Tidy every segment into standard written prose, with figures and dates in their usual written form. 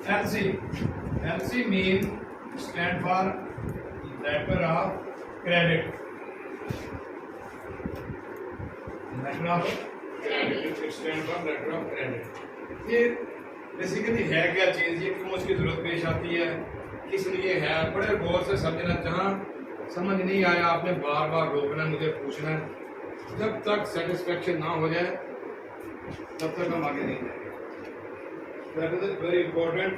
LC. LC mean stand for letter of credit. Letter of credit, stand for letter of credit. ये basically है क्या चीज, ये क्यों उसकी जरूरत पेश आती है, किस लिए है, बड़े गौर से समझना। जहाँ समझ नहीं आया आपने बार बार रोकना, मुझे पूछना है। जब तक सेटिस्फेक्शन ना हो जाए तब तक हम आगे नहीं जाएंगे। That is very important.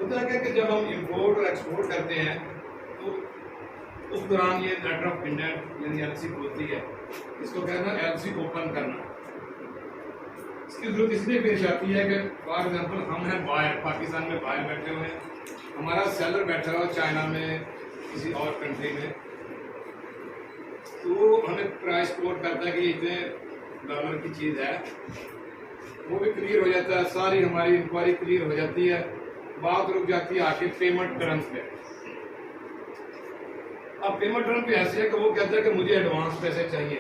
होता है कि जब हम इंपोर्ट और एक्सपोर्ट करते हैं तो उस दौरान ये लेटर ऑफ इंटेंट यानी एलसी होती है। इसको कहना एलसी ओपन करना। इसकी जरूरत इसलिए पेश आती है कि फॉर एग्जांपल हम हैं बाहर, पाकिस्तान में बाहर बैठे हुए हैं, हमारा सेलर बैठा हुआ चाइना में, किसी और कंट्री में, तो हमें प्राइस कोट करता है कि इतने डॉलर की चीज़ है, वो भी क्लियर हो जाता है, सारी हमारी इंक्वायरी क्लियर हो जाती है, बात रुक जाती है आके पेमेंट टर्म्स पे। अब पेमेंट टर्म पे ऐसे है कि वो कहता है कि मुझे एडवांस पैसे चाहिए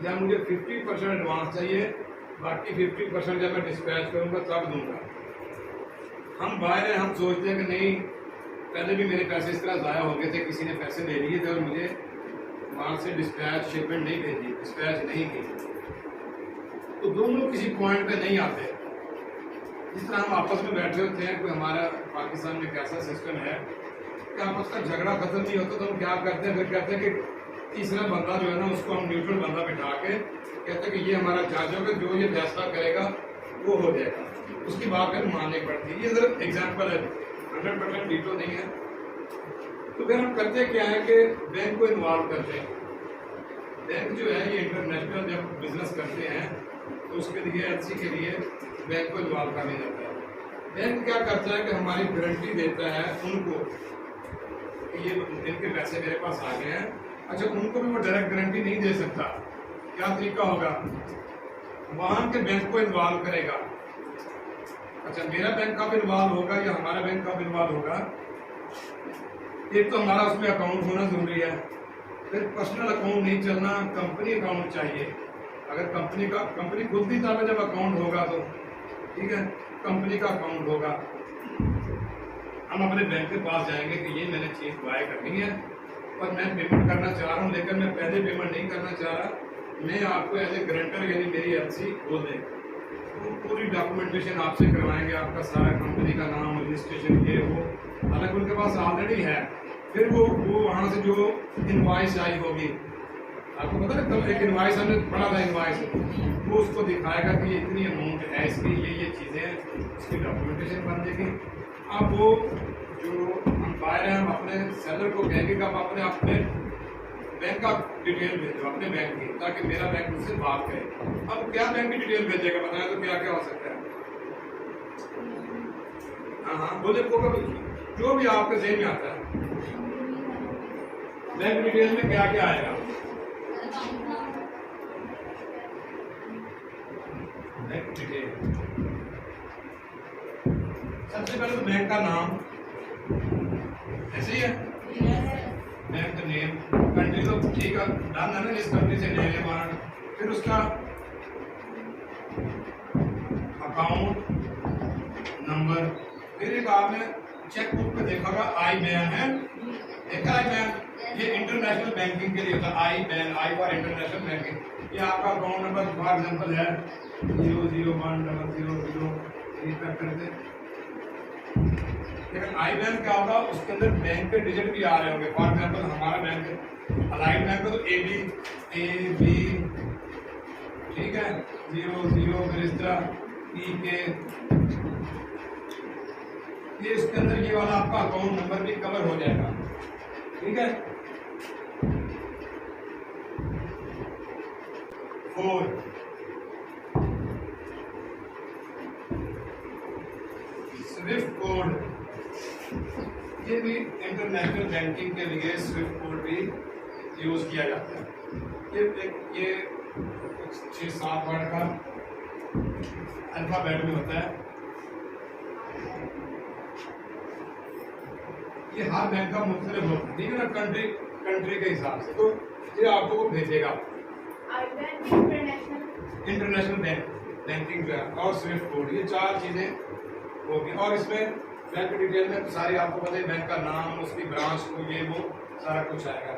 या मुझे 50% एडवांस चाहिए, बाकी 50% जब मैं डिस्पैच करूंगा तब दूंगा। हम बाहर हैं, हम सोचते हैं कि नहीं, पहले भी मेरे पैसे इस तरह ज़ाया हो गए थे, किसी ने पैसे ले लिए थे और मुझे वहाँ से डिस्पैच शिपमेंट नहीं भेजी, डिस्पैच नहीं की, तो दोनों किसी पॉइंट पे नहीं आते। जिस तरह हम आपस में बैठे होते हैं, कोई हमारा पाकिस्तान में कैसा सिस्टम है कि आपस का झगड़ा खत्म नहीं होता, तो हम क्या करते हैं, फिर कहते हैं कि तीसरा बंदा जो है ना, उसको हम न्यूट्रल बंदा बिठा के कहते हैं कि ये हमारा जज होगा, जो ये फैसला करेगा वो हो जाएगा, उसकी बात फिर माननी पड़ती है। ये सिर्फ एग्जाम्पल है, 100% डीटो नहीं है। तो फिर हम करते क्या है कि बैंक को इन्वॉल्व करते हैं। बैंक जो है ये इंटरनेशनल जब बिजनेस करते हैं तो उसके लिए एलसी के लिए बैंक को इन्वॉल्व करने जाता है। बैंक क्या करता है कि हमारी गारंटी देता है उनको कि ये इनके पैसे मेरे पास आ गए हैं। अच्छा, उनको भी वो डायरेक्ट गारंटी नहीं दे सकता। क्या तरीका होगा, वहां के बैंक को इन्वॉल्व करेगा। अच्छा, मेरा बैंक कब इन्वॉल्व होगा या हमारा बैंक कब इन्वॉल्व होगा, एक तो हमारा उसमें अकाउंट होना जरूरी है, फिर पर्सनल अकाउंट नहीं चलना, कंपनी अकाउंट चाहिए। अगर कंपनी खुद की तरफ जब अकाउंट होगा तो ठीक है, कंपनी का अकाउंट होगा, हम अपने बैंक के पास जाएंगे कि ये मैंने चीज़ बाय करनी है और मैं पेमेंट करना चाह रहा हूँ, लेकिन मैं पहले पेमेंट नहीं करना चाह रहा, मैं आपको एज ए गारंटर यानी मेरी एलसी खोल दें, तो पूरी डॉक्यूमेंटेशन आपसे करवाएंगे, आपका सारा कंपनी का नाम, रजिस्ट्रेशन, ये वो, हालांकि उनके पास ऑलरेडी है। फिर वो वहाँ से जो इनवॉइस आई होगी, आपको पता है कल एक इनवॉइस हमने पढ़ा था, इनवॉइस वो उसको दिखाएगा कि इतनी अमाउंट है, इसकी ये चीज़ें हैं, उसकी डॉक्यूमेंटेशन बन जाएगी। अब वो जो हम बाहर हैं, हम अपने सेलर को कहेंगे कि आप अपने बैंक का डिटेल भेजो, अपने बैंक की, ताकि मेरा बैंक मुझसे बात करे। अब क्या बैंक की डिटेल भेजेगा, बताया तो क्या क्या हो सकता है? हाँ, बोले जो भी आपके जेब में आता है, बैंक डिटेल में क्या क्या आएगा? बैंक डिटेल, सबसे पहले तो बैंक का नाम, ऐसे ही है, बैंक नेम, कंट्री तो ठीक है, डन है ना, जिस कंट्री से ले रहे हैं। फिर उसका अकाउंट नंबर, फिर एक आपने चेकबुक पे देखा होगा आई बैन है, देखा आई बैन, ये इंटरनेशनल बैंकिंग के लिए होता है। IBAN, I for international banking. ये आपका अकाउंट नंबर फॉर एग्जाम्पल है 00100 तक करते। लेकिन आई बैन क्या होगा, उसके अंदर बैंक के डिजिट भी आ रहे होंगे। फॉर एग्जाम्पल हमारा बैंक अलाइड बैंक है तो ए बी ठीक है, 00 फिर इस तरह PK, ये इसके अंदर ये वाला आपका अकाउंट नंबर भी कवर हो जाएगा। ठीक है, 4 स्विफ्ट कोड, ये भी इंटरनेशनल बैंकिंग के लिए स्विफ्ट कोड भी यूज किया जाता है। ये 6-7 वर्ड का अल्फाबेट में होता है। ये हर बैंक का मुख्तलिफ होता है, ठीक है ना, कंट्री के हिसाब से। तो ये आपको वो भेजेगा इंटरनेशनल बैंक, बैंकिंग जो है और स्विफ्ट कोड, ये 4 चीज़ें होगी। और इसमें बैंक डिटेल में तो सारी आपको पता है, बैंक का नाम, उसकी ब्रांच को, ये वो सारा कुछ आएगा।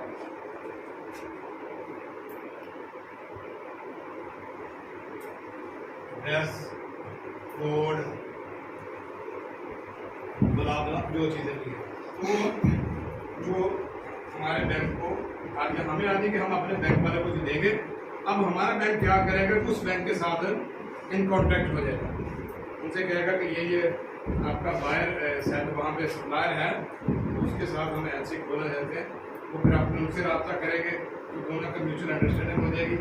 एड्रेस, कोड, बला बला जो चीज़ें भी हैं, तो जो हमारे बैंक को आगे हमें आने कि हम अपने बैंक वाले को जो देंगे, अब हमारा बैंक क्या करेगा, उस बैंक के साथ इन कॉन्टैक्ट हो जाएगा, उनसे कहेगा कि ये आपका बायर शायद वहाँ पे सप्लायर है, तो उसके साथ हमें ऐसे खोला जाते हैं, वो फिर अपने उनसे रब्ता करेंगे, तो दोनों का म्यूचुअल अंडरस्टैंडिंग हो जाएगी,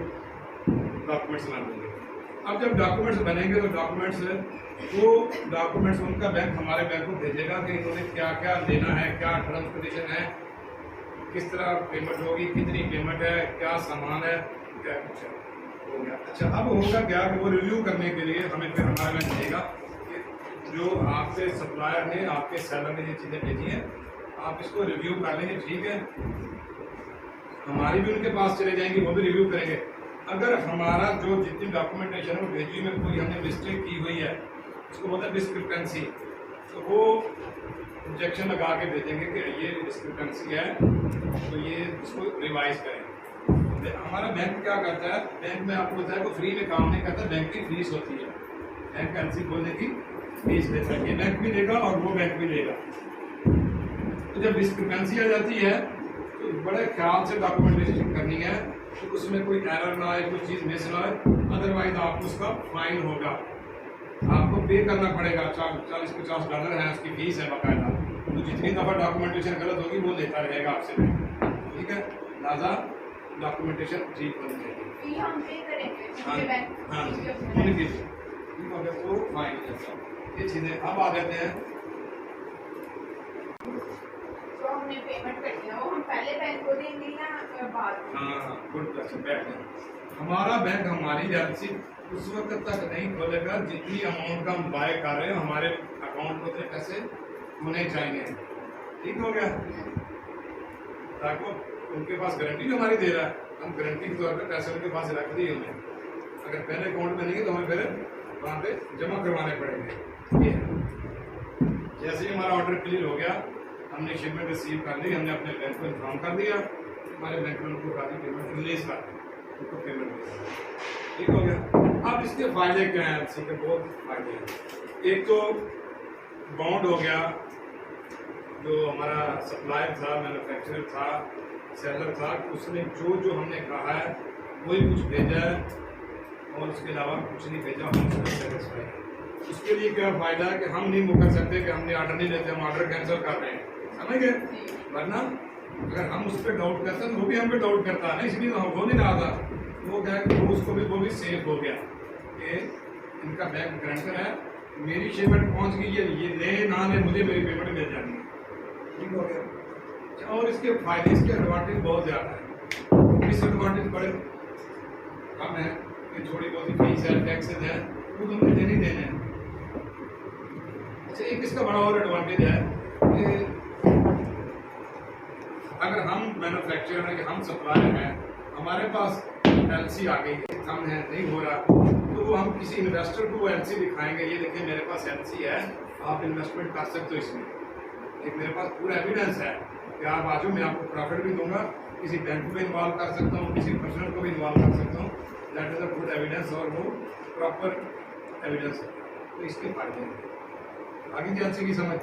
डॉक्यूमेंट्स बना देंगे। अब जब डॉक्यूमेंट्स बनेंगे तो डॉक्यूमेंट्स उनका बैंक हमारे बैंक को भेजेगा कि इन्होंने क्या क्या लेना है, क्या टर्म्स कंडीशन है, किस तरह पेमेंट होगी, कितनी पेमेंट है, क्या सामान है, क्या कुछ है, हो गया। अच्छा, अब होगा क्या कि वो रिव्यू करने के लिए हमें फिर हमारा बैंक देगा कि जो आपसे सप्लायर ने, आपके सेलर ने ये चीज़ें भेजी हैं, आप इसको रिव्यू कर लेंगे, ठीक है, हमारी भी उनके पास चले जाएंगे, वो भी रिव्यू करेंगे। अगर हमारा जो जितनी डॉक्यूमेंटेशन है वो भेजी में कोई हमने मिस्टेक की हुई है, उसको बोलते हैं डिस्क्रिपेंसी, तो वो ऑब्जेक्शन लगा के भेजेंगे कि ये डिस्क्रिपेंसी है, तो ये इसको रिवाइज करें। हमारा बैंक क्या करता है, बैंक में आपको बताया को फ्री में काम नहीं करता, बैंक की फीस होती है, बैंक एलसी खोलने की फीस लेता है, ये बैंक भी लेगा और वो बैंक भी लेगा। तो जब डिस्क्रिपेंसी आ जाती है तो बड़े ख्याल से डॉक्यूमेंटेशन करनी है, तो उसमें कोई एरर ना आए, कोई चीज़ मिस ना आए, अदरवाइज आपको उसका फाइन होगा, आपको पे करना पड़ेगा। $40-50 है उसकी फीस है बाकायदा, तो जितनी दफ़ा डॉक्यूमेंटेशन गलत होगी वो लेता रहेगा आपसे, ठीक है, लिहाजा डॉक्यूमेंटेशन ठीक होनी चाहिए। हाँ ठीक हो गया, तो फाइन ये चीज़ें। अब आ जाते हैं, तो हमने पेमेंट करनी है, वो हम पहले बैंक को देंगे या बाद में? हाँ गुड क्वेश्चन। बैंक हमारा बैंक हमारी एजेंसी उस वक्त तक नहीं खोलेगा जितनी अमाउंट का हम बाय कर रहे हैं हमारे अकाउंट में पैसे होने चाहिए, ठीक हो गया, ताकि उनके पास गारंटी भी हमारी दे रहा है, हम गारंटी के तौर पर पैसे उनके पास रख दिए उन्हें, अगर पहले अकाउंट में नहीं है तो हमें फिर वहाँ पे जमा करवाने पड़ेंगे। ये जैसे ही हमारा ऑर्डर क्लियर हो गया, हमने शिपमेंट रिसीव कर ली, हमने अपने बैंक को इन्फॉर्म कर दिया, हमारे बैंक में उनको काफ़ी पेमेंट रिलीज कर दी, उनको पेमेंट दिया, ठीक हो गया। अब इसके फायदे क्या हैं, एलसी के बहुत फायदे हैं। एक तो बॉन्ड हो गया, जो हमारा सप्लायर था, मैन्युफैक्चरर था, सेलर था, उसने जो हमने कहा है वही कुछ भेजा है और उसके अलावा कुछ नहीं भेजा, हम उसको सेटिस्फाई है। उसके लिए क्या फायदा है कि हम नहीं मुकर सकते कि हमने ऑर्डर नहीं लेते, हम ऑर्डर कैंसिल कर रहे हैं, समझ गए, वरना अगर हम उस पर डाउट करते हैं तो वो भी हम पे डाउट करता है ना, इसलिए तो हम हो नहीं रहा था, वो क्या है उसको भी वो भी सेफ हो गया कि इनका बैंक गारंटर है, मेरी पेमेंट पहुंच गई है, ये ले ना ले मुझे मेरी पेमेंट मिल जानी है, ठीक हो गया। और इसके फायदे, इसके एडवांटेज बहुत ज़्यादा है, डिसएडवांटेज बड़े कम है कि थोड़ी बहुत फीस है, टैक्सेज है, वो तो हमें देने देने हैं। अच्छा, एक इसका बड़ा और एडवांटेज है कि अगर हम मैन्युफैक्चरर हैं, हम सप्लायर हैं, हमारे पास एलसी आ गई है, हम है नहीं हो रहा, तो वो हम किसी इन्वेस्टर को एलसी दिखाएंगे, ये देखिए मेरे पास एलसी है, आप इन्वेस्टमेंट कर सकते हो इसमें, एक मेरे पास पूरा एविडेंस है कि आप आजो, मैं आपको प्रॉफिट भी दूंगा, किसी बैंक को भी इन्वॉल्व कर सकता हूँ, किसी पर्सनल को भी इन्वॉल्व कर सकता हूँ, that is a good evidence, और वो प्रॉपर एविडेंस है, तो इसके फायदे हैं। आगे की एलसी की समझ